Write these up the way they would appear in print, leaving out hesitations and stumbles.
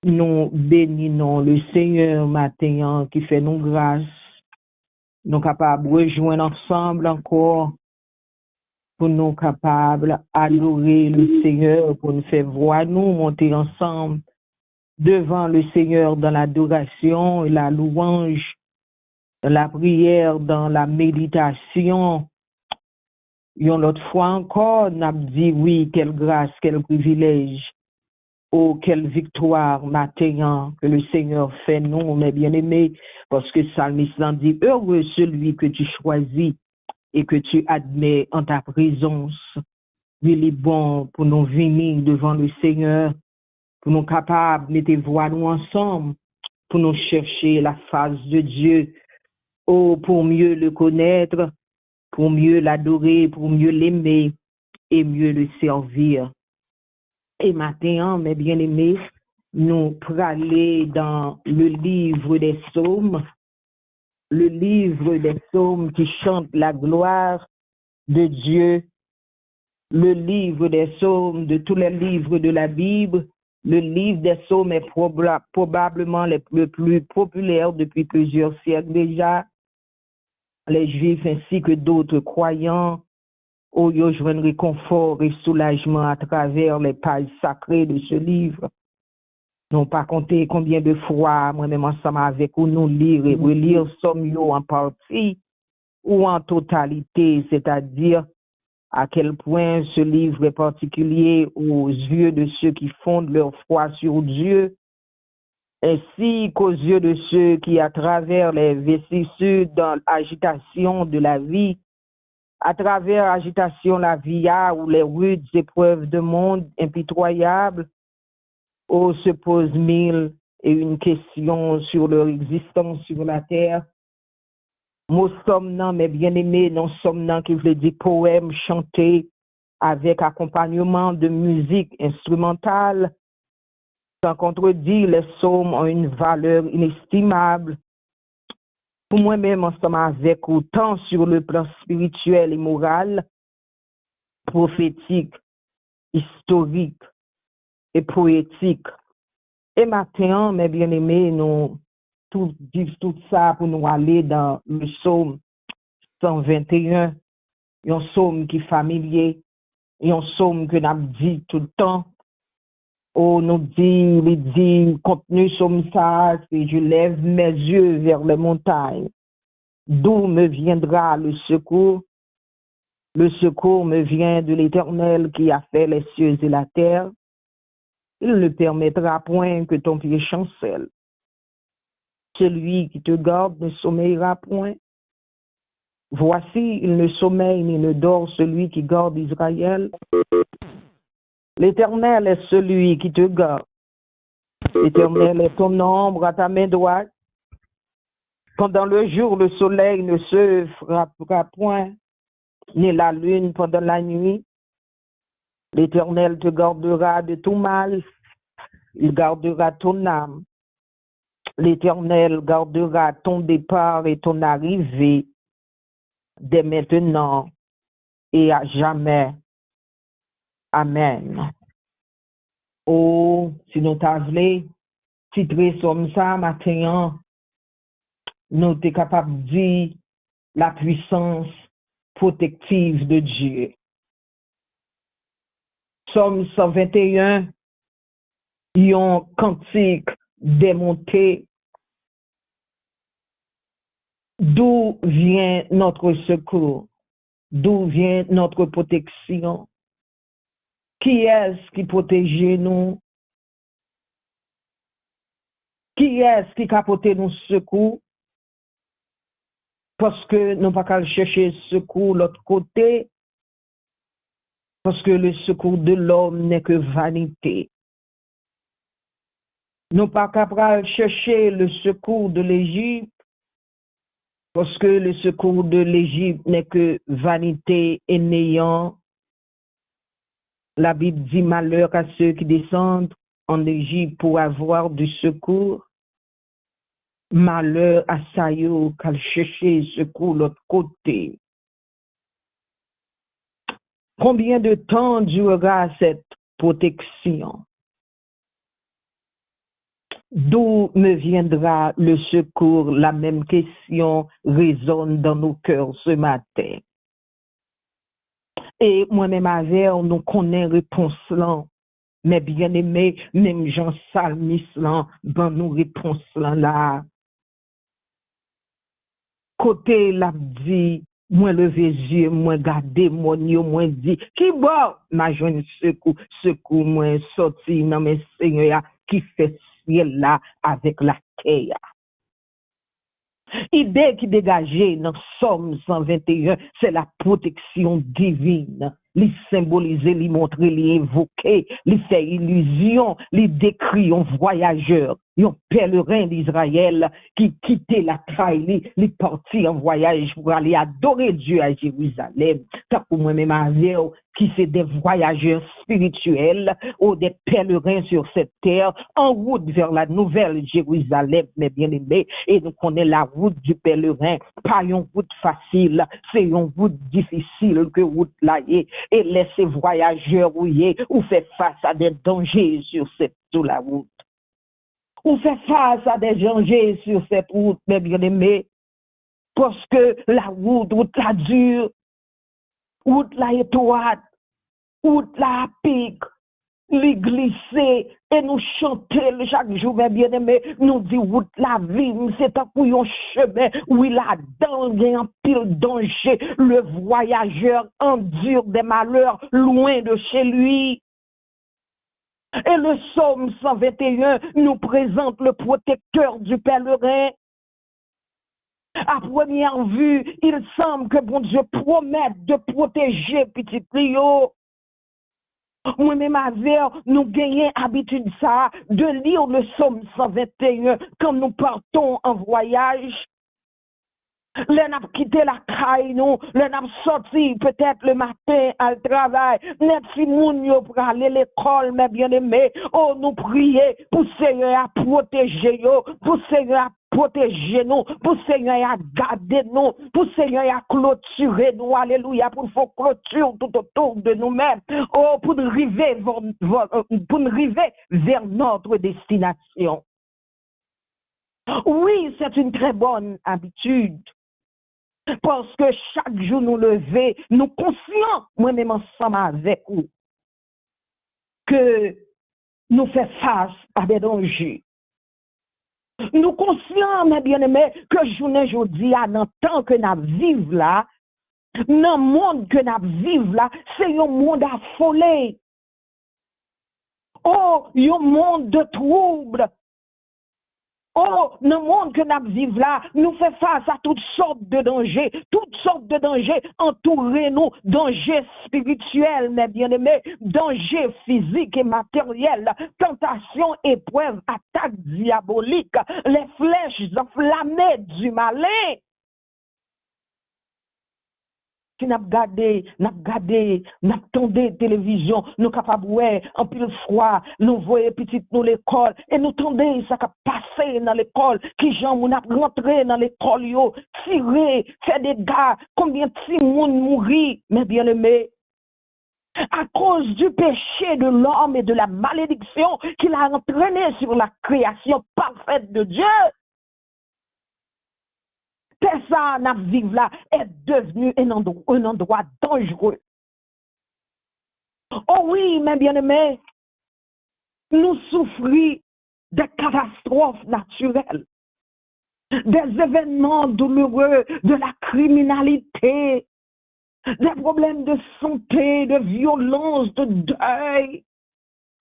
Nous bénissons le Seigneur matin qui fait nous grâce. Nous capables de rejoindre ensemble encore pour nous capables d'adorer le Seigneur, pour nous faire voir nous monter ensemble devant le Seigneur dans l'adoration et la louange, dans la prière, dans la méditation. Une autre fois encore, nous avons dit oui, quelle grâce, quel privilège. Oh, quelle victoire matin que le Seigneur fait nous, mes bien-aimés, parce que Psalmiste dit, heureux celui que tu choisis et que tu admets en ta présence. Il est bon pour nous venir devant le Seigneur, pour nous capables de mettre voix nous ensemble, pour nous chercher la face de Dieu, oh, pour mieux le connaître, pour mieux l'adorer, pour mieux l'aimer et mieux le servir. Et maintenant, mes bien-aimés, nous pour aller dans le livre des psaumes, le livre des psaumes qui chante la gloire de Dieu, le livre des psaumes de tous les livres de la Bible. Le livre des psaumes est probablement le plus populaire depuis plusieurs siècles déjà. Les Juifs ainsi que d'autres croyants ont eu un réconfort et soulagement à travers les pages sacrées de ce livre. Non pas compter combien de fois, moi-même ensemble avec vous, nous lire et relire somme en partie ou en totalité, c'est-à-dire à quel point ce livre est particulier aux yeux de ceux qui fondent leur foi sur Dieu, ainsi qu'aux yeux de ceux qui, à travers les vicissitudes dans l'agitation de la vie, à travers l'agitation de la vie ou les rudes épreuves de monde impitoyables, se posent mille et une question sur leur existence sur la terre. Nous sommes, mes bien-aimés, nous sommes qui veut dire poème chanté avec accompagnement de musique instrumentale. Sans contredire, les psaumes ont une valeur inestimable. Pour moi-même, ensemble avec autant sur le plan spirituel et moral, prophétique, historique et poétique. Et maintenant, mes bien-aimés, nous disons tout ça pour nous aller dans le psaume 121, un psaume qui est familier, un psaume que nous avons dit tout le temps. Oh, nous dit, contenu psaume ça, c'est je lève mes yeux vers les montagnes. D'où me viendra le secours? Le secours me vient de l'Éternel qui a fait les cieux et la terre. Il ne permettra point que ton pied chancelle. Celui qui te garde ne sommeillera point. Voici, il ne sommeille ni ne dort celui qui garde Israël. L'Éternel est celui qui te garde. L'Éternel est ton ombre à ta main droite. Pendant le jour, le soleil ne se frappera point, ni la lune pendant la nuit. L'Éternel te gardera de tout mal. Il gardera ton âme. L'Éternel gardera ton départ et ton arrivée dès maintenant et à jamais. Amen. Oh, si nous t'avons titré comme ça matin, nous sommes capables de dire la puissance protective de Dieu. Psaume 121, un cantique démonté. D'où vient notre secours? D'où vient notre protection? Qui est-ce qui protège nous? Qui est-ce qui a porté nous secours? Parce que nous ne pouvons pas chercher secours de l'autre côté, parce que le secours de l'homme n'est que vanité. Nous ne pouvons pas chercher le secours de l'Égypte, parce que le secours de l'Égypte n'est que vanité et néant. La Bible dit malheur à ceux qui descendent en Égypte pour avoir du secours. Malheur à Sayo qu'à chercher secours de l'autre côté. Combien de temps durera cette protection? D'où me viendra le secours? La même question résonne dans nos cœurs ce matin. Et moi-même avec, nous connaissons réponse là. Mais bien aimé, même Jean Salmis là, ben nous réponse là. Côté l'a dit, moi lever yeux, moi garder mon yo, moi dit, qui bon, ma joine secours, moi sorti dans mes seigneurs qui fait ciel là avec la terre. Idée qui dégageait dans Somme 121, c'est la protection divine. Li symboliser, li montrer, li évoquer, li fait illusion, li décrit un voyageur, un pèlerin d'Israël qui quittait la traille, li parti en voyage pour aller adorer Dieu à Jérusalem. Tant pour moi-même avec qui c'est des voyageurs spirituels ou des pèlerins sur cette terre en route vers la nouvelle Jérusalem, mes bien-aimés. Et nous connaissons la route du pèlerin, pas une route facile, c'est une route difficile que route là est. Et laissez voyageurs ou fait face à des dangers sur la route. Ou fait face à des dangers sur cette route, mes bien-aimés, parce que la route la dure, route la étroite, route la pique, les glisser et nous chanter chaque jour, mes bien-aimés, nous dit route la vie, c'est un couillon chemin où il a dans un pile danger, le voyageur endure des malheurs loin de chez lui. Et le psaume 121 nous présente le protecteur du pèlerin. À première vue, il semble que bon Dieu promette de protéger petit Léo. Moi-même avec, nous gagnons habitude ça de lire le psaume 121 quand nous partons en voyage. L'on a quitté la caille, nous, l'on a sorti peut-être le matin à travail, net si moun yo pour aller à l'école, mes bien-aimés, oh, nous prier pour Seigneur à protéger yo, pour Seigneur à protéger nous, pour Seigneur à garder nous, pour Seigneur à clôturer nous, alléluia, pour faire clôture tout autour de nous-mêmes, oh, pour arriver vers notre destination. Oui, c'est une très bonne habitude. Parce que chaque jour nous lever, nous conscients, moi-même ensemble avec vous, que nous faisons face à des dangers. Nous conscients, mes bien-aimés, que journée aujourd'hui, dans le temps que nous vivons là, dans le monde que nous vivons là, c'est un monde affolé. Oh, un monde de troubles. Oh, dans le monde que nous vivons là, nous faisons face à toutes sortes de dangers entourés nous, dangers spirituels, mes bien-aimés, dangers physiques et matériels, tentations, épreuves, attaques diaboliques, les flèches enflammées du malin. Si nous nous tendé télévision, nous capables en pile froid, nous voyons petit nous l'école et nous tendez ça qui passer dans l'école, qui gens nous rentré dans l'école yo, tirer, faire des dégâts, combien de petits monde mourir, mes bien-aimés. À cause du péché de l'homme et de la malédiction qu'il a entraîné sur la création parfaite de Dieu. Ça, n'a vivre là, est devenu un endroit dangereux. Oh oui, mes bien-aimés, nous souffrons des catastrophes naturelles, des événements douloureux, de la criminalité, des problèmes de santé, de violence, de deuil.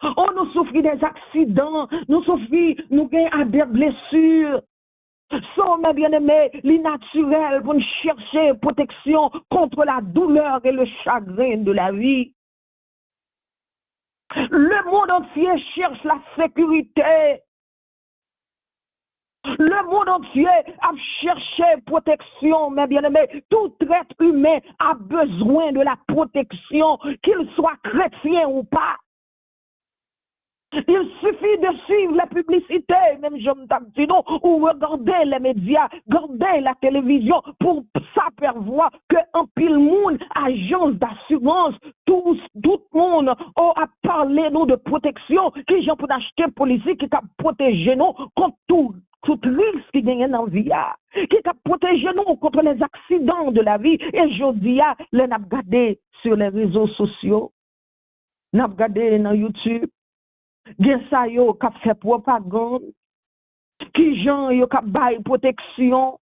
Oh, nous souffrons des accidents, nous souffrons, nous gagnons des blessures. Sont, mes bien-aimés, l'innaturel pour chercher protection contre la douleur et le chagrin de la vie. Le monde entier cherche la sécurité. Le monde entier a cherché protection, mes bien-aimés. Tout être humain a besoin de la protection, qu'il soit chrétien ou pas. Il suffit de suivre la publicité, même je me dis non, ou regarder les médias, regarder la télévision pour s'apercevoir qu'un pile monde, agence d'assurance, tout le monde a parlé nous de protection, qui j'en pour acheter policier qui t'a protégé nous contre tout risque qui gagne dans la vie, qui t'a protégé nous contre les accidents de la vie. Et je dis, les n'a regardé sur les réseaux sociaux, n'a regardé dans YouTube. Gen sa yo kap fait propagande, qui gens yo kap bay protection,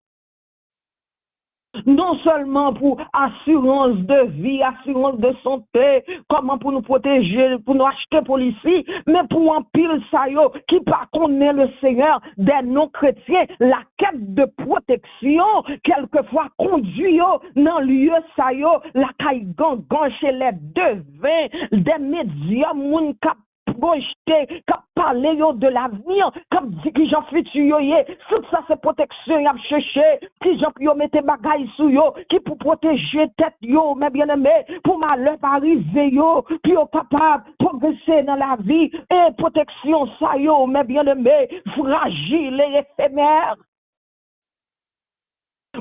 non seulement pour assurance de vie, assurance de santé, comment pour nous protéger, pour nous acheter policiers, mais pour un pile sa yo qui pas connaît le Seigneur des non-chrétiens, la quête de protection, quelquefois conduit yo dans lieu sa yo, la caille gangan chez les devins, des médias, moun kap projeté, qui parler de l'avenir, comme dit que j'en futur yo, tout ça c'est protection, y a cherché, qui j'en yo mette bagaille sous yo, qui pour protéger tête yo, mais bien aimé, pour malheur arriver yo, puis yo capable progresser dans la vie, et protection ça yo, mais bien aimé, fragile et éphémère.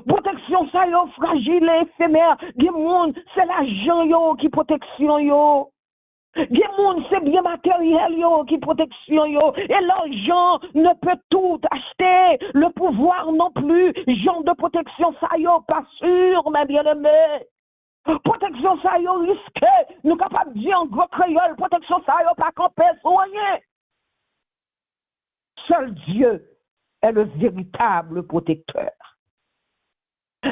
Protection ça yo, fragile et éphémère, des monde, c'est l'argent yo qui protection yo. Des monde c'est bien matériel yo qui protection yo et l'argent ne peut tout acheter, le pouvoir non plus, genre de protection ça yo pas sûr mais bien aimé. Protection ça yo risqué, nous capable dire en gros créole, protection ça yo pas camper sur rien. Seul Dieu est le véritable protecteur.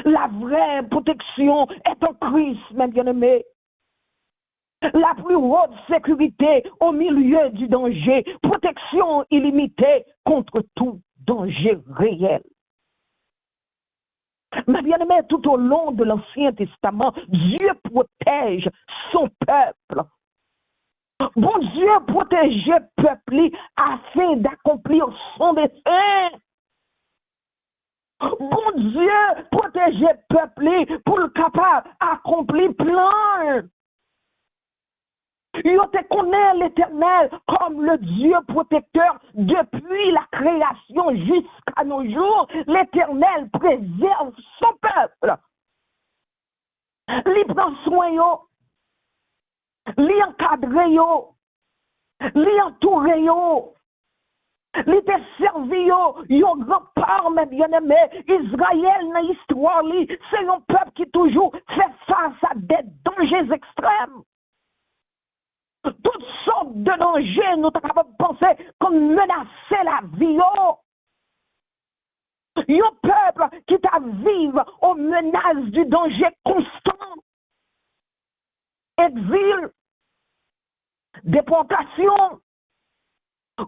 La vraie protection est en Christ, mes bien-aimés. La plus haute sécurité au milieu du danger, protection illimitée contre tout danger réel. Mais bien aimé, tout au long de l'Ancien Testament, Dieu protège son peuple. Bon Dieu protégeait le peuple afin d'accomplir son dessein. Bon Dieu protégeait le peuple pour le capable d'accomplir plein. Yo te connaît l'Éternel comme le Dieu protecteur depuis la création jusqu'à nos jours. L'Éternel préserve son peuple. Il prend soin yo, il encadre yo, il entoure yo, il te servi yo grand part, mes bien-aimés. Israël dans l'histoire, c'est un peuple qui toujours fait face à des dangers extrêmes. Toutes sortes de dangers, nous sommes capables de penser comme menacer la vie. Un peuple qui t'a vivre aux menaces du danger constant. Exil, déportation,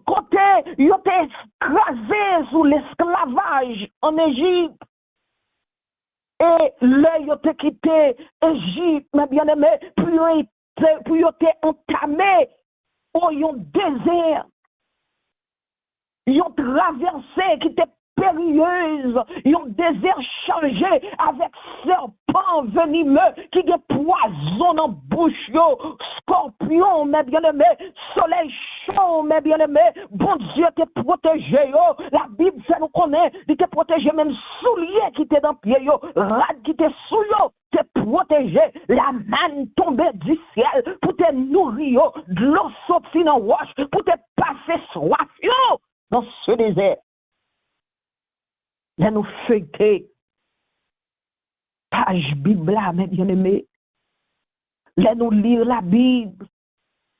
côté, ils ont été écrasés sous l'esclavage en Égypte. Et là, ils ont quitté Égypte, mes bien-aimés, puis ils ont été entamés au désert. Ils ont traversé qui était périlleuse. Ils ont désert chargé avec serpents venimeux qui des poisons en bouche, scorpions, mes bien-aimés, soleil chaud, mes bien-aimés. Bon Dieu t'es protégé. La Bible, ça nous connaît. Il t'est protégé même souliers qui étaient dans le pied, rad qui étaient sous yo. T'es protégé, la manne tombée du ciel pour te nourrir, de l'eau sortie dans la roche pour te passer soif dans ce désert. Là, nous feuilleter page Bible, mes bien-aimés. Là, nous lire la Bible.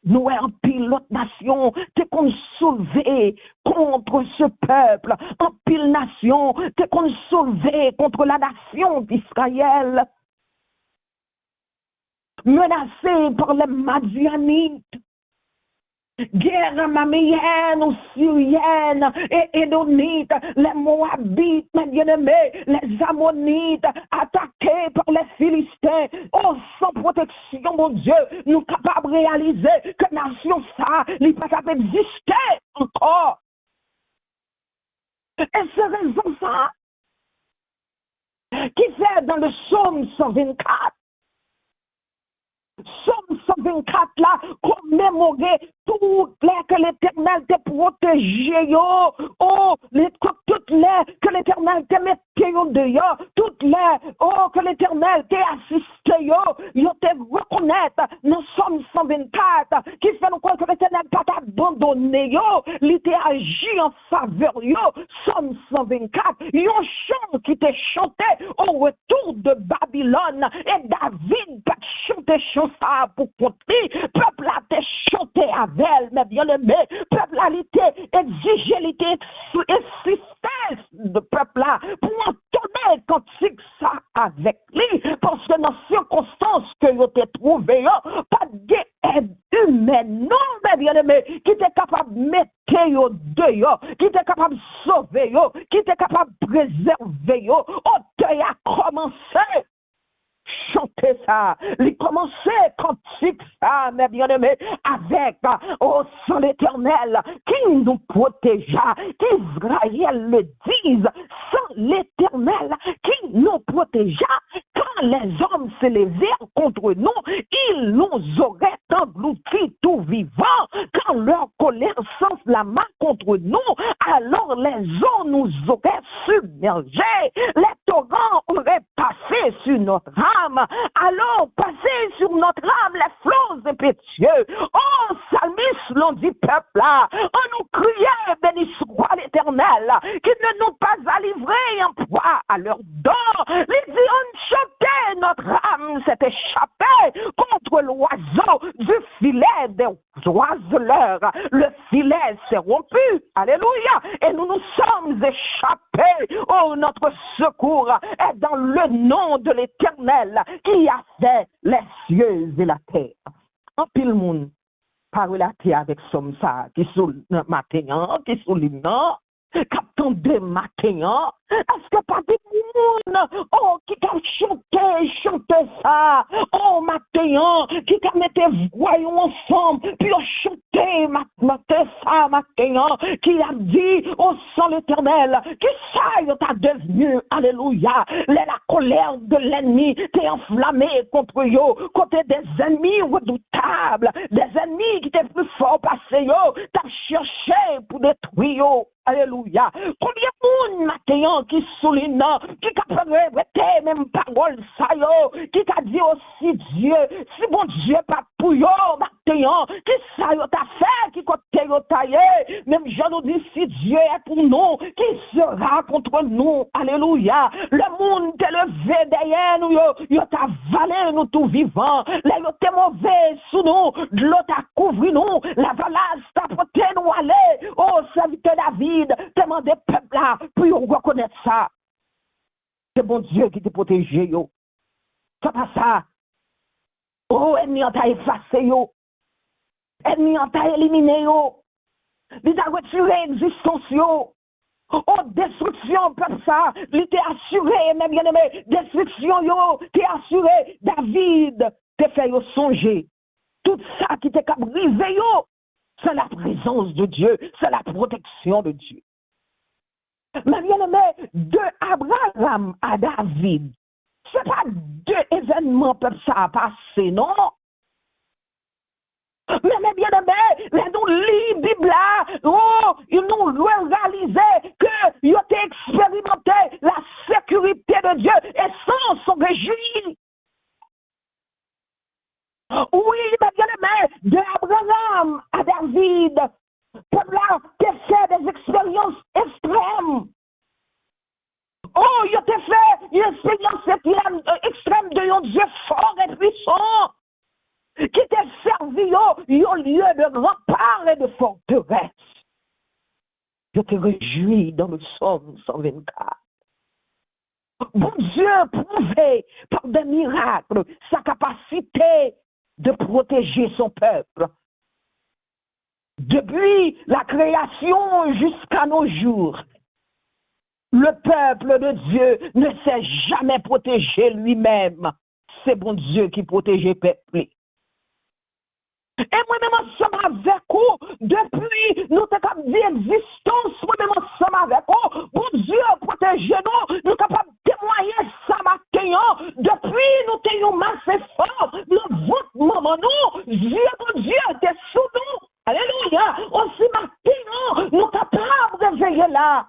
Nous en pile l'autre nation, t'es qu'on sauver contre ce peuple. En pile nation, t'es qu'on sauver contre la nation d'Israël. Menacé par les Madianites, guerre maméenne ou syrienne et édonite, les Moabites, mes bien-aimés, les Ammonites, attaqués par les Philistins, oh, sans protection, mon Dieu, nous sommes capables de réaliser que nation ça, n'est pas capable d'exister encore. Et c'est raison ça qui fait dans le psaume 124, Somme 124 là, commémorer toutes les que l'Éternel te protégé, yo. Oh, toutes les que l'Éternel te mette dehors, toutes les, oh, que l'Éternel te assisté, yo te reconnaître, nous sommes 124, qui fait nous croire que l'Éternel pas abandonné, il t'a agi en faveur, Somme 124, yon chant qui te chanté au retour de Babylone, et David pas chanté chant ça pour compter, peuple a te chanté avec elle, mais bien aimé, peuple a été exigé, il était insisté de peuple là, pour entonner cantique ça avec lui, parce que dans les circonstances que vous avez trouvées, pas d'aide humaine, non, mais bien aimé, qui était capable de mettre yo dehors, qui était capable de sauver yo, qui était capable de préserver yo, au deuil a commencé. Chanter ça, il commençait cantique ça, mes bien-aimés, avec au sang l'Éternel qui nous protégea, qu'Israël le dise, sans l'Éternel qui nous protégea, quand les hommes se levèrent contre nous, ils nous auraient engloutis tout vivant, quand leur colère s'enflamma contre nous, alors les eaux nous auraient submergés, les torrents auraient passé sur notre âme, alors passez sur notre âme les flots impétueux. Oh, psalmiste, l'on dit peuple là, on nous criait, béni soit l'Éternel, qui ne nous pas a livré en proie à leur dor. Les dit, on chantait, notre âme s'est échappée contre l'oiseau du filet des oiseleurs. Le filet s'est rompu, alléluia, et nous nous sommes échappés. Oh, notre secours est dans le nom de l'Éternel qui a fait les cieux et la terre. En pile monde parle la terre avec somme ça qui sous matin, qui sous l'hymne, captant de matin, est-ce que pas des monde oh qui t'a chanté ça, oh matin, qui t'a mis voyons ensemble, puis on chanté matin ça matin, qui a dit au sang l'Éternel, qui ça t'a devenu, alléluia, la colère de l'ennemi t'est enflammée contre eux, côté des ennemis redoutables, des ennemis qui étaient plus forts passés, t'as cherché pour détruire eux. Alléluia. Combien de monde maintenant qui souligne, qui a répété même parole ça yo, qui a dit aussi Dieu, si bon Dieu pas pour yo maintenant, qui ça yo t'a fait, qui côté yo taillé, même je nous dis si Dieu est pour nous, qui sera contre nous. Alléluia. Le monde t'est levé derrière nous yo t'a valé nous tout vivant. Là yo t'es mauvais sous nous, de l'eau t'a couvert nous, la valasse t'a porté nous aller. Oh serviteur David, demandez peuple là pour reconnaître ça. C'est bon Dieu qui te protégé yo. C'est pas ça. Oh, ennemi t'a effacé yo. Ennemi t'a éliminé yo. Il t'a retiré l'existence yo. Oh, destruction peuple ça. Il t'a assuré, mes bien-aimés. Destruction yo. T'es assuré. David te fait yo songer. Tout ça qui t'est brisé yo. C'est la présence de Dieu, c'est la protection de Dieu. Mais bien-aimé, de Abraham à David, ce n'est pas deux événements que ça a passé, non? Mais bien-aimé, les nous lisons la Bible là, oh, ils nous réalisé que ils ont expérimenté la sécurité de Dieu et sans se réjouir. Oui, mais bien-aimé, de Abraham à David, peuple là, qui fait des expériences extrêmes. Oh, il a fait une expérience extrême de un Dieu fort et puissant, qui t'a servi au lieu de rempart et de forteresse. Je te réjouis dans le psaume 124. Bon Dieu prouvé par des miracles sa capacité de protéger son peuple. Depuis la création jusqu'à nos jours, le peuple de Dieu ne s'est jamais protégé lui-même. C'est bon Dieu qui protège le peuple. Et moi-même ensemble avec vous, depuis nous avons dit existence, moi-même ensemble avec vous, bon Dieu protégez-nous, nous sommes capables de témoigner ça matin, depuis nous avons massé fort, nous votre maman nous, témoigné là.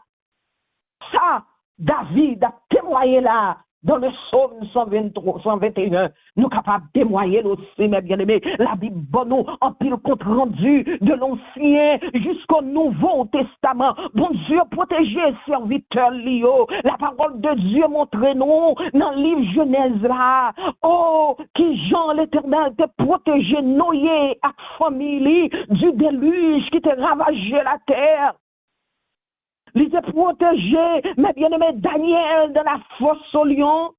Ça, David a témoigné là. Dans le psaume 123, 121, nous capables de témoigner aussi, mes bien-aimés. La Bible, bon, nous, en pile compte rendu de l'Ancien jusqu'au Nouveau Testament. Bon Dieu, protégez serviteurs Lio. La parole de Dieu montre nous dans le livre Genèse là. Oh, qui Jean l'Éternel te protégé, Noé, à famille du déluge qui te ravagé la terre. Il était protégé, mes bien-aimés, Daniel dans la fosse au lion.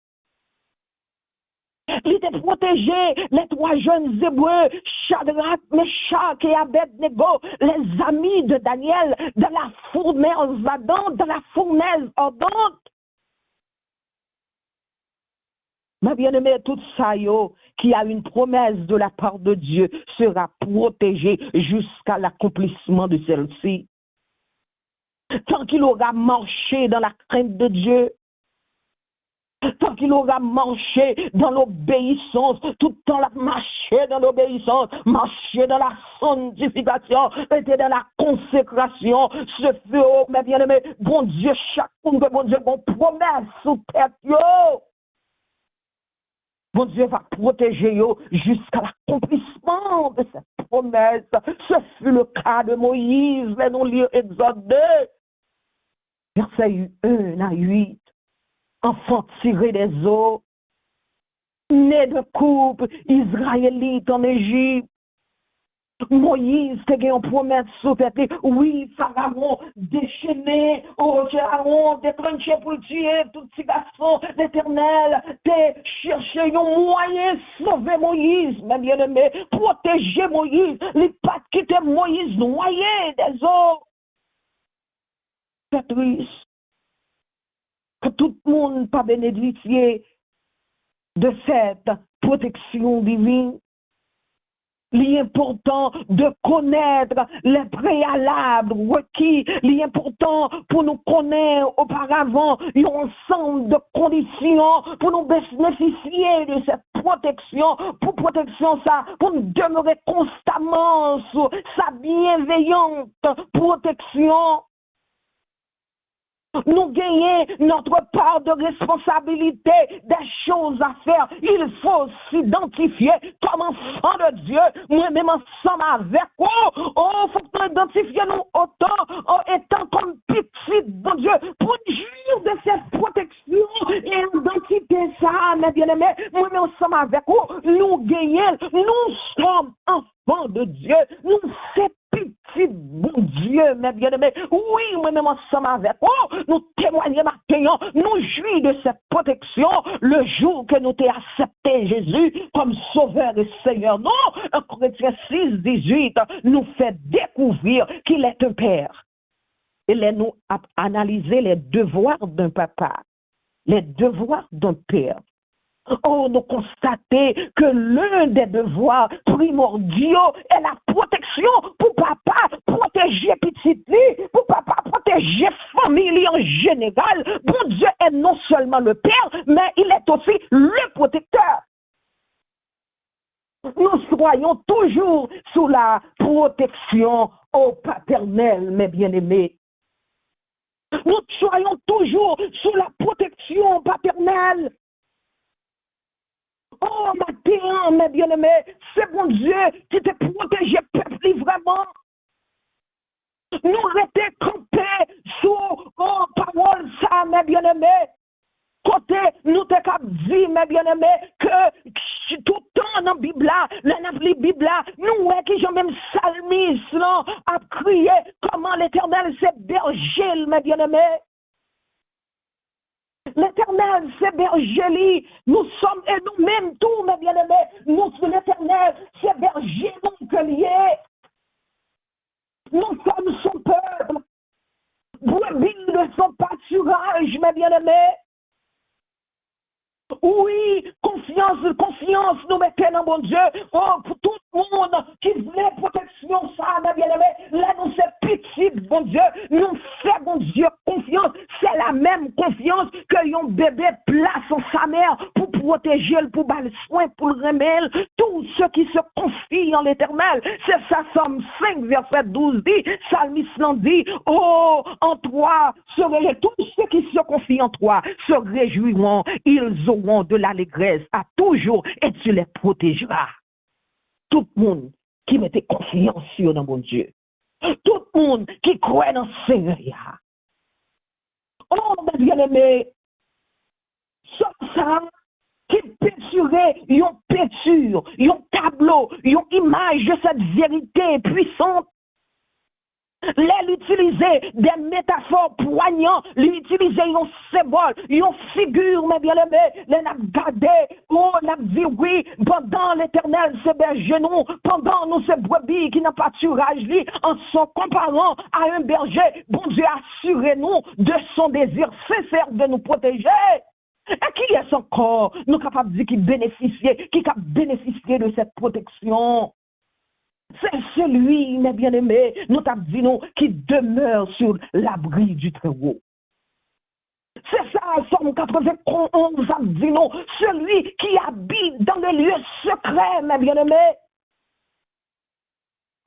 Il était protégé, les 3 jeunes Hébreux, Shadrach, Meshach et Abednego, les amis de Daniel, dans la fournaise ardente, dans la fournaise ardente. Mes bien-aimés, tout ça, qui a une promesse de la part de Dieu, sera protégé jusqu'à l'accomplissement de celle-ci. Tant qu'il aura marché dans la crainte de Dieu, tant qu'il aura marché dans l'obéissance, tout le temps marché dans l'obéissance, marché dans la sanctification, était dans la consécration, ce feu, mes bien-aimés, bon Dieu, chaque fois que bon Dieu, bon promesse sous tête, bon Dieu va protéger jusqu'à l'accomplissement de cette promesse. Ce fut le cas de Moïse, nous lire Exode 2. Verset 1 à 8, enfant tiré des eaux, né de couple israélite en Égypte. Moïse te gagne une promesse sur tête. Oui, Pharaon déchaîné, Pharaon déclenché pour le tuer, tout petit garçon, l'Éternel, te cherché un moyen de sauver Moïse, mes bien-aimés, protéger Moïse, les pas quitter Moïse noyé des eaux. C'est triste que tout le monde n'est pas bénéficié de cette protection divine. Il est important de connaître les préalables requis. Il est important pour nous connaître auparavant un ensemble de conditions pour nous bénéficier de cette protection. Pour protection, ça, pour nous demeurer constamment sous sa bienveillante protection. Nous gagnons notre part de responsabilité, des choses à faire. Il faut s'identifier comme enfant de Dieu, moi-même ensemble avec vous. Oh, faut que nous identifions nous autant, étant comme petit, bon Dieu, pour jouir de cette protection et identifier ça, mes bien-aimés, moi-même ensemble avec vous. Nous gagnons, nous sommes enfants de Dieu, nous sommes petit bon Dieu, mes bien-aimés. Oui, moi-même ensemble avec vous, nous témoignons maintenant, nous jouissons de cette protection le jour que nous t'ai accepté Jésus comme sauveur et Seigneur. Non, 1 Corinthiens 6, 18 nous fait découvrir qu'il est un père. Il est nous à analyser les devoirs d'un papa, les devoirs d'un père. Oh, nous constatons que l'un des devoirs primordiaux est la protection pour papa, protéger petit, pour papa, protéger famille en général. Bon Dieu est non seulement le Père, mais il est aussi le protecteur. Nous soyons toujours sous la protection paternelle, mes bien-aimés. Nous soyons toujours sous la protection paternelle. Oh, matin, mes bien-aimés, c'est bon Dieu qui te protège, peuple, vraiment. Nous restons campés sous parole, ça, mes bien-aimés. Côté, nous te cap dit, mes bien-aimés, que tout le temps dans la Bible, la Bible, nous, qui j'en même psalmiste, à crier comment l'Éternel s'est berger, mes bien-aimés. L'Éternel, c'est berger, nous sommes, et nous-mêmes, tous, mes bien-aimés, nous, l'Éternel, c'est berger, nous, que lié. Nous sommes son peuple. Brebis de son pâturage, mes bien-aimés. Oui, confiance, nous mettons dans mon Dieu. Oh, pour tout le monde qui voulait protection, ça, mes bien-aimés. Là, nous sommes petits, bon Dieu. Nous faisons, bon Dieu, confiance. C'est la même confiance que un bébé place en sa mère pour protéger, pour bailler soin, pour le remettre. Tous ceux qui se confient confie en l'Éternel. C'est ça, Somme 5, verset 12 dit, Psalmiste dit, oh, en toi, tous ceux qui se confient en toi se réjouiront, ils auront de l'allégresse à toujours et tu les protégeras. Tout le monde qui mettait confiance sur mon Dieu. Tout le monde qui croit dans le Seigneur. Oh, mes bien-aimés, ça, qui peinturait une peinture, un tableau, une image de cette vérité puissante. L'utiliser des métaphores poignantes, l'utiliser un symbole, une figure, mes bien-aimés, les n'a gardé, oh, n'a dit oui, pendant l'Éternel se berger nous, pendant nous ces brebis qui n'ont pas pâturage, en se comparant à un berger, bon Dieu assurez-nous de son désir sincère de nous protéger. Et qui est encore nous capable de dire qui capable bénéficier de cette protection? C'est celui, mes bien-aimés, nous t'avons dit nous, qui demeure sur l'abri du Très-Haut. C'est ça, Somme 91, ça dit nous, celui qui habite dans les lieux secrets, mes bien-aimés.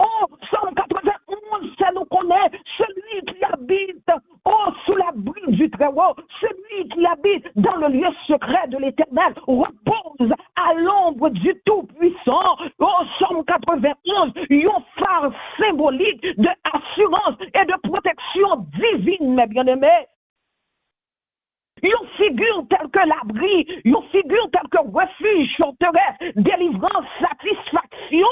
Oh, Somme 91, ça nous connaît, celui qui habite, oh, sous l'abri du Très-Haut, celui qui habite dans le lieu secret de l'Éternel, repose à l'ombre du Tout-Puissant. Oh, Somme 91, un phare symbolique de assurance et de protection divine, mes bien-aimés. Une figure telle que l'abri, une figure telle que refuge, forteresse, délivrance, satisfaction.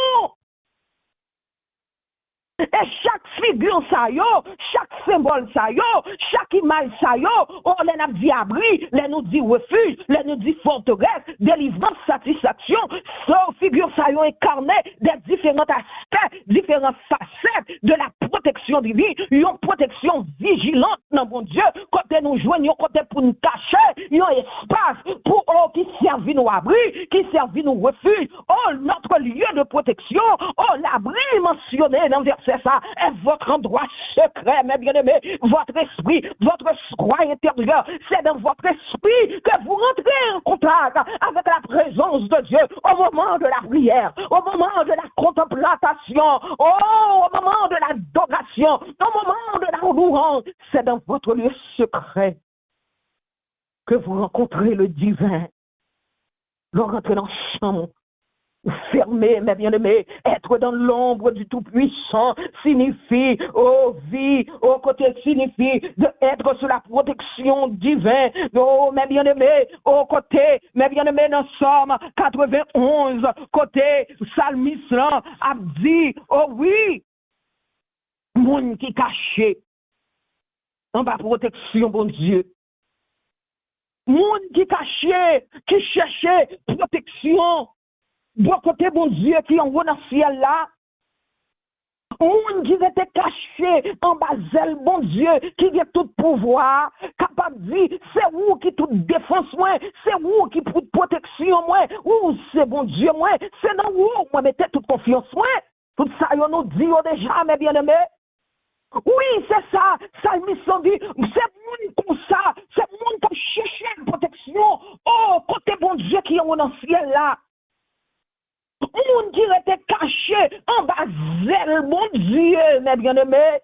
Et chaque figure ça yo, chaque symbole ça yo, chaque image ça yo, on les a dit abri, les nous dit refuge, les nous dit forteresse, délivrance, satisfaction, ces figures ça yo incarné des différents aspects, différentes facettes de la protection divine, une protection vigilante dans mon Dieu, côté nous joignons, côté pour nous cacher, un espace pour qui servit nous abri, qui servit nous refuge, oh notre lieu de protection, oh l'abri mentionné dans verset ça est votre endroit secret, mes bien-aimés, votre esprit, votre croix intérieure, c'est dans votre esprit que vous rentrez en contact avec la présence de Dieu au moment de la prière, au moment de la contemplation, au moment de l'adoration, au moment de la louange, c'est dans votre lieu secret que vous rencontrez le divin. Vous rentrez dans le champ. Fermer, mes bien-aimés, être dans l'ombre du Tout-Puissant signifie, oh vie, au côté signifie d'être sous la protection divine. Oh, mes bien-aimés, au côté, mes bien-aimés, dans Somme 91, côté Psalmiste a dit, oh oui, monde qui caché en bas protection, bon Dieu. Monde qui caché, qui cherchait protection. Bon côté, bon Dieu, qui en haut dans le ciel là, on qui était caché en bas zèle, bon Dieu, qui a tout pouvoir, capable de dire, c'est où qui toute défense, moi, c'est où qui toute protection, moi, où c'est bon Dieu, moi, c'est dans où, moi, mettez toute confiance, moi, tout ça, on nous dit déjà, mes bien-aimés. Oui, c'est ça, Psalmiste dit, c'est monde comme ça, c'est monde qui cherche une protection, oh, côté bon Dieu qui est en haut dans le ciel là. On qui était caché en bas zèle, mon Dieu, mes bien-aimés.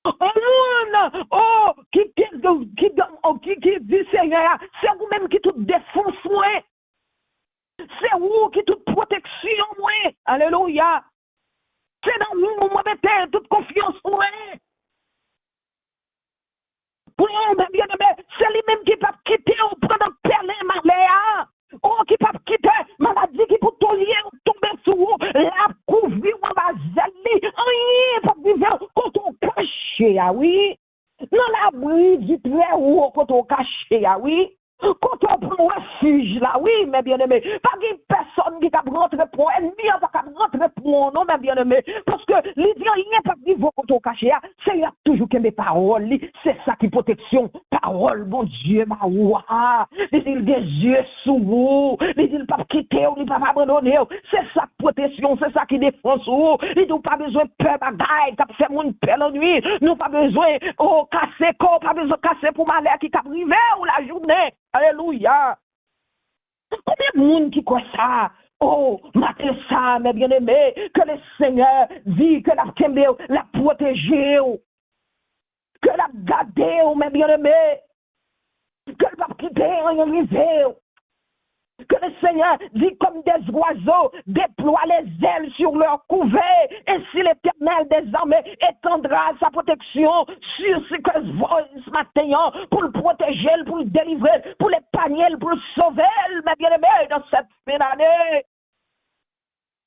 Oh, qui dit Seigneur, c'est vous-même qui tout défonce, moi. C'est vous qui toute protection, moi. Alléluia. C'est dans vous, moi, mettez toute confiance, moi. Pour mes bien-aimés, c'est lui-même qui peut quitter ou prendre perlé, maléa. Oh, qui peut quitter, maladie qui peut tomber sur vous, la couvrir, on va zéler, rien pas vivre quand on cache, ah oui. Dans l'abri du Très-Haut, quand on cache, ah oui. Quand on prend refuge là, oui, mes bien-aimés, pas de personne qui peut rentrer pour ennemi, pas rentrer pour non, mes bien-aimés, parce que les gens, il n'y a pas de niveau quand on cache, c'est toujours que mes paroles, c'est ça qui protection, parole, bon Dieu, ma ouah, les îles des yeux sous vous, les îles pas quitter, les pas abandonner, c'est ça protection, c'est ça qui défense vous, ils n'ont pas besoin de peur, bagaille, qui fait mon peur la nuit, nous pas besoin, oh, casser corps, pas besoin de casser pour malheur qui arrivé ou la journée. Alléluia. Combien de monde qui croit ça? Oh, matin ça, mes bien-aimés, que le Seigneur dit que la Kembé la protégé, que la gardé, mes bien-aimés, que le pape quitter en arrivé. Que le Seigneur dit comme des oiseaux déploie les ailes sur leur couvert. Ainsi l'Éternel des armées étendra sa protection sur ce matin pour le protéger, pour le délivrer, pour l'épargner, pour le sauver, mes bien-aimés, dans cette fin d'année.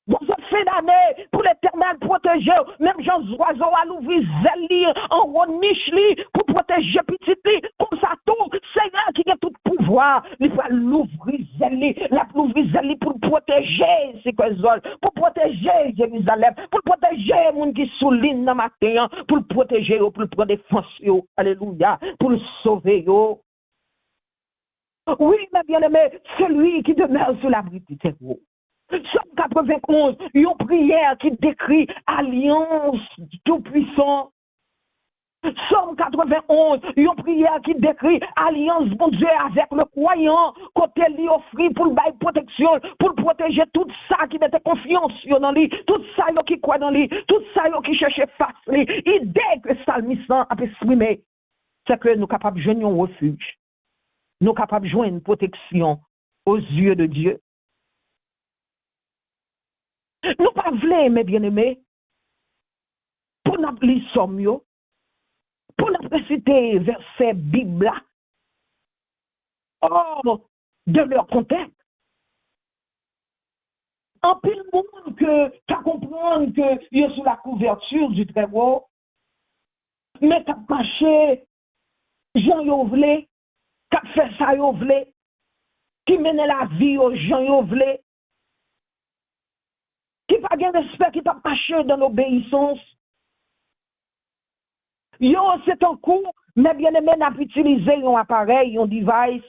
Dans cette fin d'année, pour l'Éternel protéger, même Jean Oiseau à l'ouvrir zèle en haut niche pour protéger petit comme ça tout, Seigneur qui a tout pouvoir, il va l'ouvrir zèle, la l'ouvrir zèle pour protéger ces zones, pour protéger Jérusalem, pour protéger les gens qui soulignent dans matin, pour le protéger, pour le prendre défense, alléluia, pour le sauver. Oui, mes bien-aimés, celui qui demeure sur l'abri du terreau. Somme 91, une prière qui décrit alliance tout-puissant. Somme 91, une prière qui décrit alliance bon Dieu avec le croyant, côté lui offrir pour le bail protection, pour le protéger tout ça qui mettait confiance dans lui, tout ça qui croit dans lui, tout ça qui cherchait face lui. Idée que Salmistan a exprimé, c'est que nous sommes capables de joindre un refuge, nous sommes capables de joindre une protection aux yeux de Dieu. Nous pas voulons, mes bien-aimés, pour nous lire somme, pour nous citer verset Bible, hors de leur contexte. En pile monde que tu comprendre que il est sous la couverture du très haut, mais tu as marché, Jean Yovlé, tu as fait ça Yovlé, qui mène la vie aux gens Yovlé, qui pas de respect, qui t'a marché dans l'obéissance. Yo, c'est un coup, mais bien aimé, n'a pas utilisé un appareil, un device,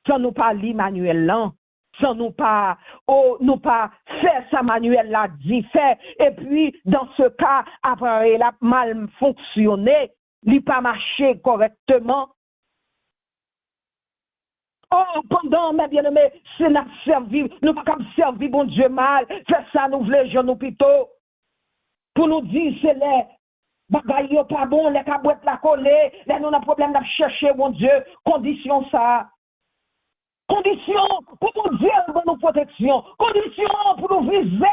sans nous pas lire manuel là, sans nous pas faire ça manuel là, dit fait, et puis, dans ce cas, appareil là mal fonctionné, il pas marché correctement. Oh, pendant, mes bien-aimés, c'est notre servir, nous pas comme servir, bon Dieu mal, faire ça, nous voulons, je nous plutôt, pour nous dire, c'est les bagaille yo pas bon, les cabouettes la coller, là nous avons problème de chercher, mon Dieu, condition ça. Condition pour mon Dieu pour nos protections. Condition pour nous viser,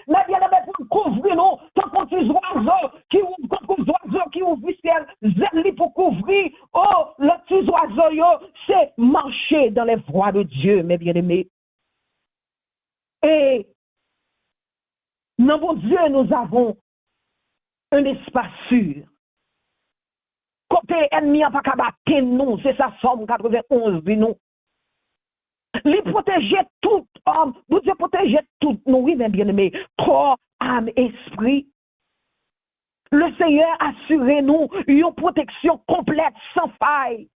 mais bien pour nous couvrir nous, tant qu'on tue oiseaux qui ouvrent le ciel, zèle pour couvrir. Oh, le petit oiseau, c'est marcher dans les voies de Dieu, mes bien-aimés. Et, dans mon Dieu, nous avons un espace sûr. Côté ennemi n'a pas qu'à battre nous, c'est ça, Somme 91, dit nous. Les protéger tout homme, vous Dieu protéger tout nous, oui, mes bien-aimés, corps, âme, esprit. Le Seigneur assure nous une protection complète, sans faille.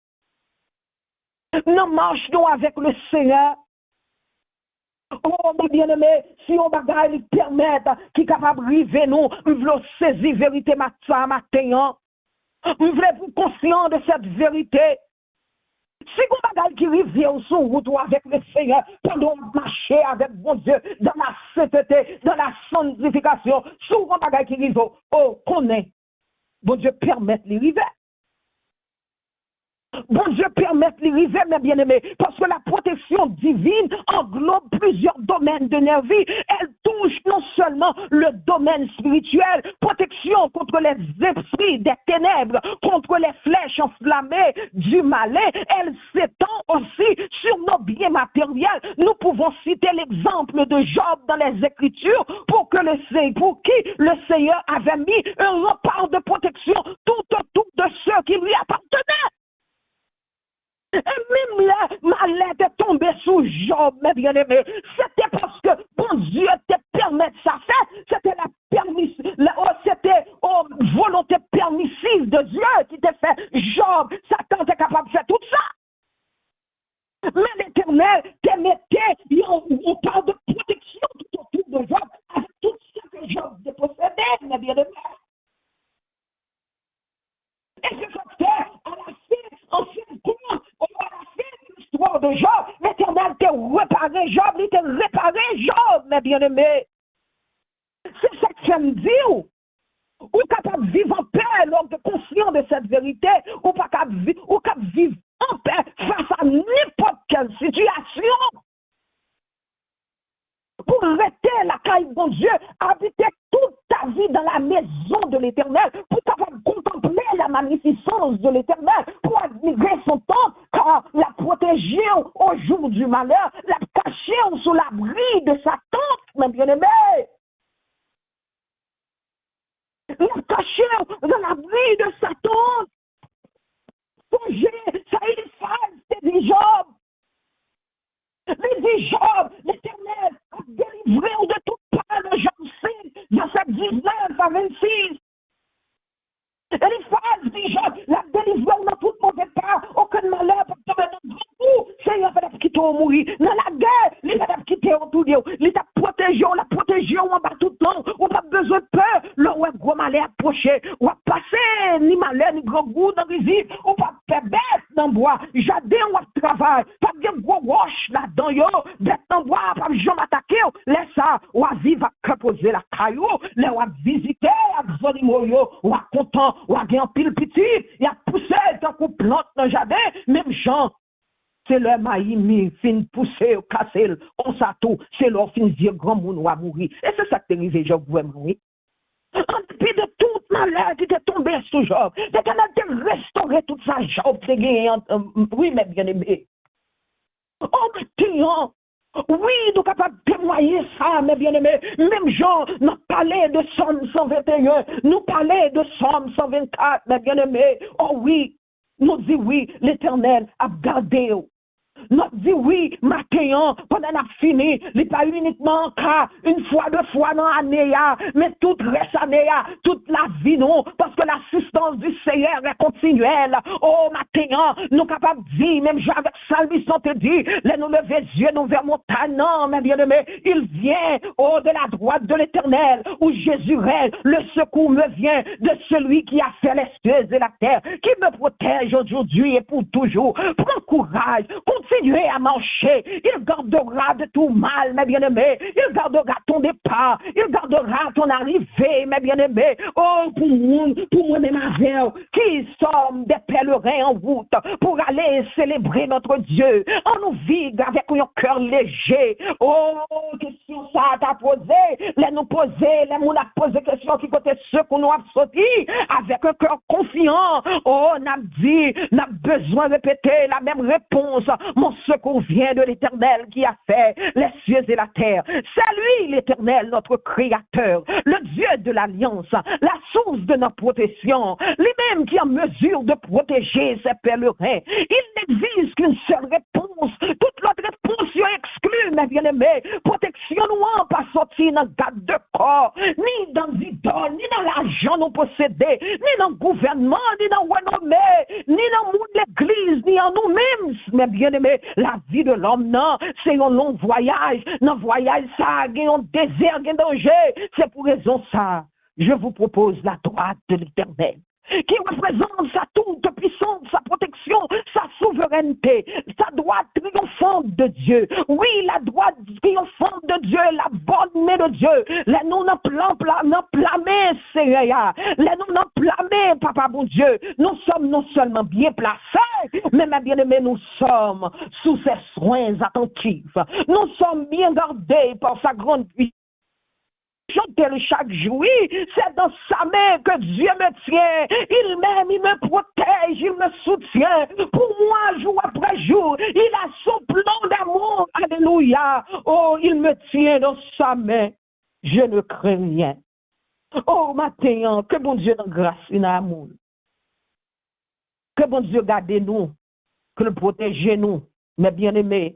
Nous marchons avec le Seigneur. Oh, mes bien-aimés, si on bagaille lui permettre, qui est capable de river nous, nous voulons saisir vérité matin. Nous voulons être conscients de cette vérité. Si vous bagage qui rivière sur route avec le Seigneur, pendant marcher avec bon Dieu, dans la sainteté, dans la sanctification, si vous bagage qui rivière, oh, connaît, bon Dieu permette les rivières. Bon Dieu permette les rivières, mes bien-aimés, parce que la protection divine englobe plusieurs domaines de notre vie. Elle touche non seulement le domaine spirituel, protection contre les esprits des ténèbres, contre les flèches enflammées du malin. Elle s'étend aussi sur nos biens matériels. Nous pouvons citer l'exemple de Job dans les Écritures pour qui le Seigneur avait mis un rempart de protection tout autour de ceux qui lui appartenaient. Et même là, ma lettre est tombée sous Job, mes bien-aimés. C'était parce que bon Dieu te permet de ça faire. C'était c'était volonté permissive de Dieu qui t'a fait. Job, Satan était capable de faire tout ça. Mais l'Éternel te mettait, on parle de protection tout autour de Job, avec tout ça que Job possédait, mes bien-aimés. Et c'est ça que à la fin, en fin de compte, à la fin de l'histoire de Job, l'Éternel t'a réparé Job, il t'a réparé Job, mes bien-aimés. C'est ça que ça me dit. Ou capable de vivre en paix lors de conscient de cette vérité, ou pas capable de vivre en paix face à n'importe quelle situation. Pour rester la caille de bon Dieu, habiter toute ta vie dans la maison de l'Éternel, pour capable de contempler la magnificence de l'Éternel, pour admirer son temps, car la protéger au jour du malheur, la cacher sous l'abri de sa tente, mes bien-aimés. La cacher dans l'abri de sa tente. Songez, ça il fasse, c'est dit Job. Il dit Job, l'Éternel a délivré de toute part de Job 6, verset 19 à 26. Eliphaz dit Job, la délivré dans toute mauvaise part, aucun malheur pour tomber dans vous. Seigneur, il va quitter au mourir. Dans la guerre, il va quitter au tout Dieu. Il t'a protégé, on l'a protégé, on va tout le temps. On n'a pas besoin de peur. Là où un gros malheur approché, on va passer, ni malheur, ni gros goût dans le visite. On va faire bête dans le bois. Jardin, on va travailler. Pas de gros roche là-dedans, yo. Bête dans le bois, pas de jambes attaquer. Laisse ça, on va vivre à composer la caillou. Là, on va visiter, à zonimo, yo. On va content, on va gagner pile petit. Il y a poussé, tant qu'on plante dans le jardin, même gens. C'est le maïmi, fin pousser, casser, on s'attend, c'est leur fin dire grand monde va mourir. Et c'est ça qui est arrivé, Job, vous mourir. En dépit de toute malheur qui est tombé sur Job, l'Éternel t'a restauré toute sa Job, c'est gagné. Oui, mes bien-aimés. Oh, mais oui, nous sommes capables de témoigner ça, mes bien-aimés. Même Jean, nous parlait de Somme 121, nous parlait de Somme 124, mes bien-aimés. Oh oui, nous dit oui, l'Éternel a gardé. Nous dit oui, matin, pendant la fini, il n'est pas uniquement cas, une fois, deux fois dans l'année, mais toute reste année, toute la vie, non, parce que l'assistance du Seigneur est continuelle. Oh, matin, nous sommes capables de dire, même avec Salvation te dit, les nous lever les yeux, nous vers montagne, non, mes bien-aimés, il vient, oh, de la droite de l'Éternel, où Jésus règne, le secours me vient de celui qui a fait les cieux et la terre, qui me protège aujourd'hui et pour toujours. Prends courage, continuez à marcher. Il gardera de tout mal, mes bien-aimés. Il gardera ton départ. Il gardera ton arrivée, mes bien-aimés. Oh, pour moi-même avec qui sommes des pèlerins en route pour aller célébrer notre Dieu. On nous vit avec un cœur léger. Oh, question ça t'a posé. Les nous poser, les nous a posé question qui côté ceux qu'on nous a sorti avec un cœur confiant. Oh, on a dit, on a besoin de répéter la même réponse. Mon secours vient de l'Éternel qui a fait les cieux et la terre. C'est lui, l'Éternel, notre Créateur, le Dieu de l'Alliance, la source de notre protection, lui-même qui est en mesure de protéger ses pèlerins. Il n'existe qu'une seule réponse. Toute l'autre réponse est exclue, mes bien-aimés. Protection nous pas sorti dans le garde de corps, ni dans l'idole, ni dans l'argent nous possédé, ni dans le gouvernement, ni dans le renommée, ni dans le monde de l'Église, ni en nous-mêmes, mes bien-aimés. La vie de l'homme, non, c'est un long voyage. Dans le voyage, ça, il y a un désert, il y a un danger. C'est pour raison ça. Je vous propose la droite de l'Éternel, qui représente sa toute puissance, sa protection, sa souveraineté, sa droite triomphante de Dieu. Oui, la droite triomphante de Dieu, la bonne main de Dieu. Les nous n'en plamés, Seigneur. Les nous n'en plamés, Papa bon Dieu. Nous sommes non seulement bien placés, mais bien aimés, nous sommes sous ses soins attentifs. Nous sommes bien gardés par sa grande puissance. Chantez-le chaque jour, oui, c'est dans sa main que Dieu me tient. Il m'aime, il me protège, il me soutient. Pour moi, jour après jour, il a son plan d'amour. Alléluia. Oh, il me tient dans sa main. Je ne crains rien. Oh, matin, que bon Dieu nous grâce et amour. Que bon Dieu garde nous, que le protège nous, mes bien-aimés.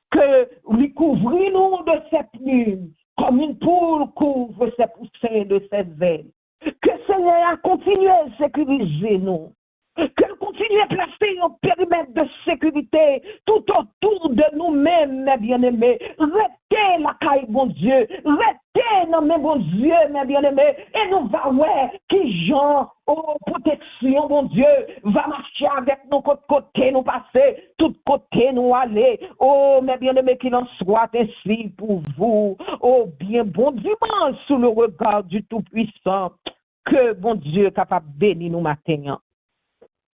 Que lui couvre nous de ses plumes. Comme une poule couvre ses poussins de ses ailes. Que Seigneur a continué à sécuriser nous. Que continue à placer un périmètre de sécurité tout autour de nous-mêmes, mes bien-aimés. Restez la caille, bon Dieu. Restez dans mes bon Dieu, mes bien-aimés. Et nous va ouais qui Jean Oh, protection, mon Dieu, va marcher avec nous, côté nous passer, tout côté nous aller. Oh, mes bien-aimés, qu'il en soit ainsi pour vous. Oh, bien, bon dimanche sous le regard du Tout-Puissant. Que bon Dieu capable de bénir nous matin.